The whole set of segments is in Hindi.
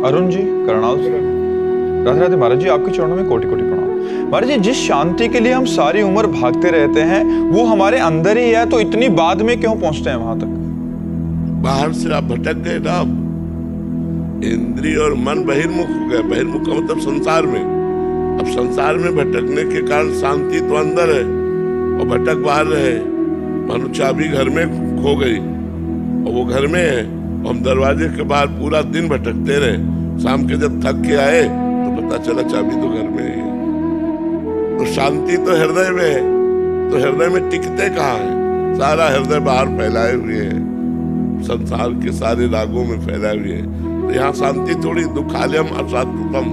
अरुण जी, करनाल से। राधे राधे महाराज जी, आपके चरणों में कोटि कोटि प्रणाम। महाराज जी, जिस शांति के लिए हम सारी उम्र भागते रहते हैं वो हमारे अंदर ही है, तो इतनी बाद में क्यों पहुंचते हैं वहां तक? बाहर से आप भटक गए ना, इंद्रिय और मन बहिर्मुख हो गया। बहिर्मुख का मतलब संसार में। अब संसार में भटकने के कारण शांति तो अंदर है और भटक बाहर रहे। मानो चाबी घर में खो गई और वो घर में है, हम दरवाजे के बाहर पूरा दिन भटकते रहे। शाम के जब थक के आए तो पता चला चाबी तो घर में ही है। तो शांति तो हृदय में है, तो हृदय में टिकते कहाँ है? सारा हृदय बाहर फैलाए हुए है, संसार के सारे रागों में फैलाए हुए है। तो यहाँ शांति थोड़ी। दुखालयम असात्वतम।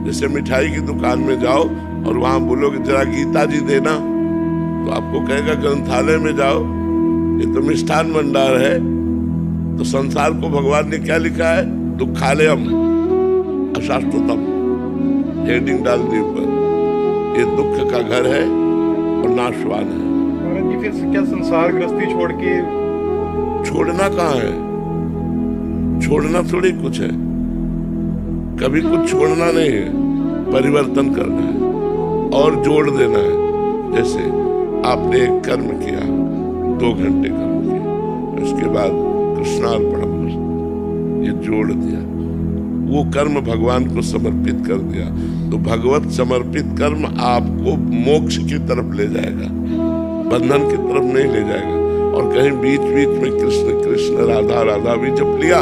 जैसे मिठाई की दुकान में जाओ और वहां बोलोगे जरा गीता जी देना, तो आपको कहेगा ग्रंथालय में जाओ, ये तो मिष्ठान भंडार है। तो संसार को भगवान ने क्या लिखा है? दुखालयम अशाश्वतम। हेडिंग डाल दी ऊपर, ये दुख का घर है और नाशवान है। महाराज जी, फिर क्या संसार गृहस्थी छोड़ के? छोड़ना कहाँ है? छोड़ना थोड़ी कुछ है। कभी कुछ छोड़ना नहीं है, परिवर्तन करना है और जोड़ देना है। जैसे आपने एक कर्म किया, 2 घंटे कर्म किया, उसके बाद कृष्णार्पणमस्तु ये जोड़ दिया, वो कर्म भगवान को समर्पित कर दिया। तो भगवत समर्पित कर्म आपको मोक्ष की तरफ ले जाएगा, बंधन की तरफ नहीं ले जाएगा। और कहीं बीच बीच में कृष्ण कृष्ण राधा राधा भी जप लिया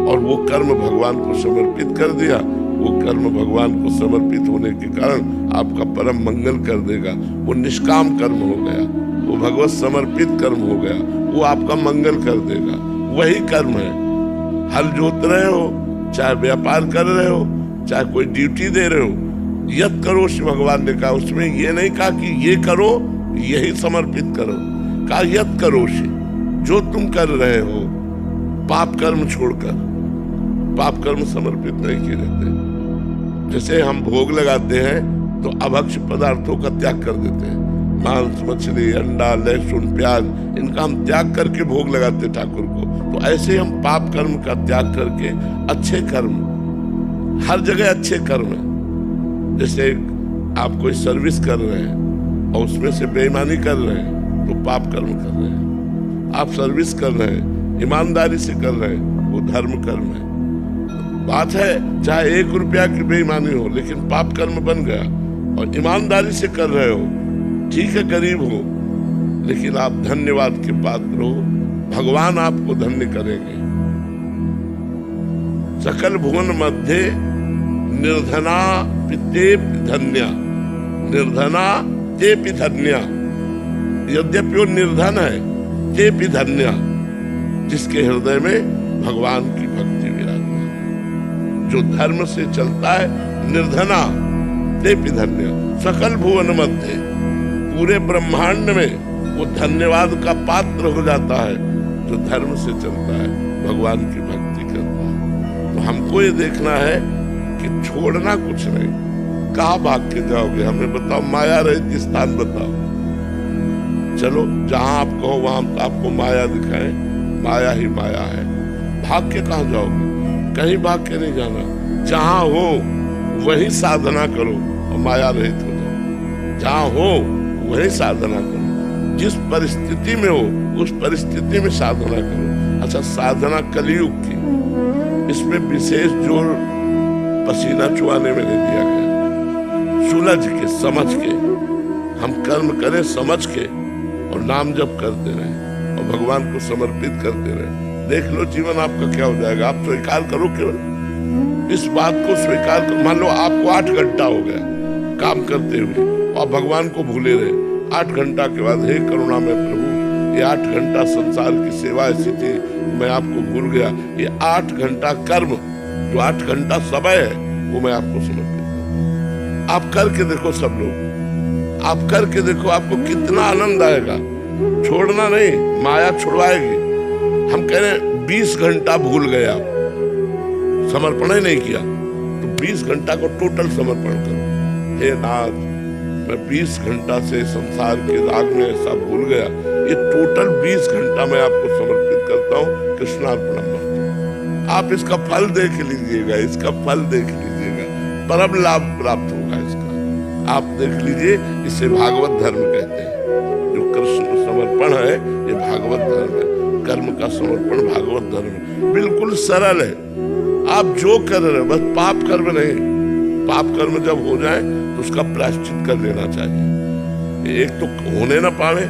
और वो कर्म भगवान को समर्पित कर दिया, वो कर्म भगवान को समर्पित होने के कारण आपका परम मंगल कर देगा। वो निष्काम कर्म हो गया, वो भगवत समर्पित कर्म हो गया, वो आपका मंगल कर देगा। वही कर्म है। हल जोत रहे हो, चाहे व्यापार कर रहे हो, चाहे कोई ड्यूटी दे रहे हो, यत करो भगवान ने कहा। उसमें ये नहीं कहा कि ये करो, यही समर्पित करो, कहा यत करो। जो तुम कर रहे हो पाप कर्म छोड़कर, पाप कर्म समर्पित नहीं किए जाते। जैसे हम भोग लगाते हैं तो अभक्ष पदार्थों का त्याग कर देते हैं, मांस मछली अंडा लहसुन प्याज, इनका हम त्याग करके भोग लगाते ठाकुर को। तो ऐसे हम पाप कर्म का त्याग करके अच्छे कर्म, हर जगह अच्छे कर्म है। जैसे आप कोई सर्विस कर रहे हैं और उसमें से बेईमानी कर रहे हैं तो पाप कर्म कर रहे हैं। आप सर्विस कर रहे हैं, ईमानदारी से कर रहे हैं, वो धर्म कर्म है। बात है चाहे 1 रुपया की बेईमानी हो, लेकिन पाप कर्म बन गया। और ईमानदारी से कर रहे हो, ठीक है गरीब हो, लेकिन आप धन्यवाद के पात्र हो, भगवान आपको धन्य करेंगे। सकल भुवन मध्य निर्धना ते धन्या, निर्धना ते धन्या। यद्यपि वो निर्धन है, ते धन्या, जिसके हृदय में भगवान की भक्ति विराजमान, जो धर्म से चलता है। निर्धना ते धन्या, सकल भुवन मध्य, पूरे ब्रह्मांड में वो धन्यवाद का पात्र हो जाता है जो धर्म से चलता है, भगवान की भक्ति करता है। तो हमको ये देखना है कि छोड़ना कुछ नहीं। कहाँ भाग के जाओगे? हमें बताओ, माया रहित स्थान बताओ। चलो जहां आप कहो वहां आपको माया दिखाए, माया ही माया है। भाग के कहाँ जाओगे? कहीं भाग के नहीं जाना। जहां हो वही साधना करो और माया रहित हो जाओ। जहां हो वही साधना करो। जिस परिस्थिति में हो उस परिस्थिति में साधना करो। अच्छा, साधना कलयुग की, इसमें विशेष जोर पसीना चुआने में नहीं दिया गया। सुलझ के, समझ के हम कर्म करें, समझ के, और नाम जप करते रहे और भगवान को समर्पित करते रहे। देख लो जीवन आपका क्या हो जाएगा। आप स्वीकार करो, केवल इस बात को स्वीकार करो। मान लो आपको 8 घंटा हो गया काम करते हुए और भगवान को भूले रहे। 8 घंटा के बाद, हे करुणामय प्रभु, ये 8 घंटा संसार की सेवा ऐसी थी, मैं आपको भूल गया। ये 8 घंटा कर्म, जो 8 घंटा समय है, वो मैं आपको समर्पित करता। आप करके देखो, सब लोग आप करके देखो, आपको कितना आनंद आएगा। छोड़ना नहीं, माया छुड़वाएगी। हम कह रहे हैं 20 घंटा भूल गए, आप समर्पण ही नहीं किया, तो 20 घंटा को टोटल समर्पण करो। हे नाथ, मैं 20 घंटा से संसार के राग में ऐसा भूल गया, ये टोटल 20 घंटा मैं आपको समर्पित करता हूँ। कृष्णार्पणमस्तु। आप इसका फल देख लीजिएगा, इसका फल देख लीजिएगा, परम लाभ प्राप्त होगा इसका। आप देख लीजिए, इसे भागवत धर्म कहते हैं। जो कृष्ण को समर्पण है ये भागवत धर्म है। कर्म का समर्पण भागवत धर्म है, बिल्कुल सरल है। आप जो कर रहे हैं, बस पाप कर्म नहीं, पाप कर्म जब हो जाए तो उसका प्रायश्चित कर लेना चाहिए। एक तो होने ना पावे,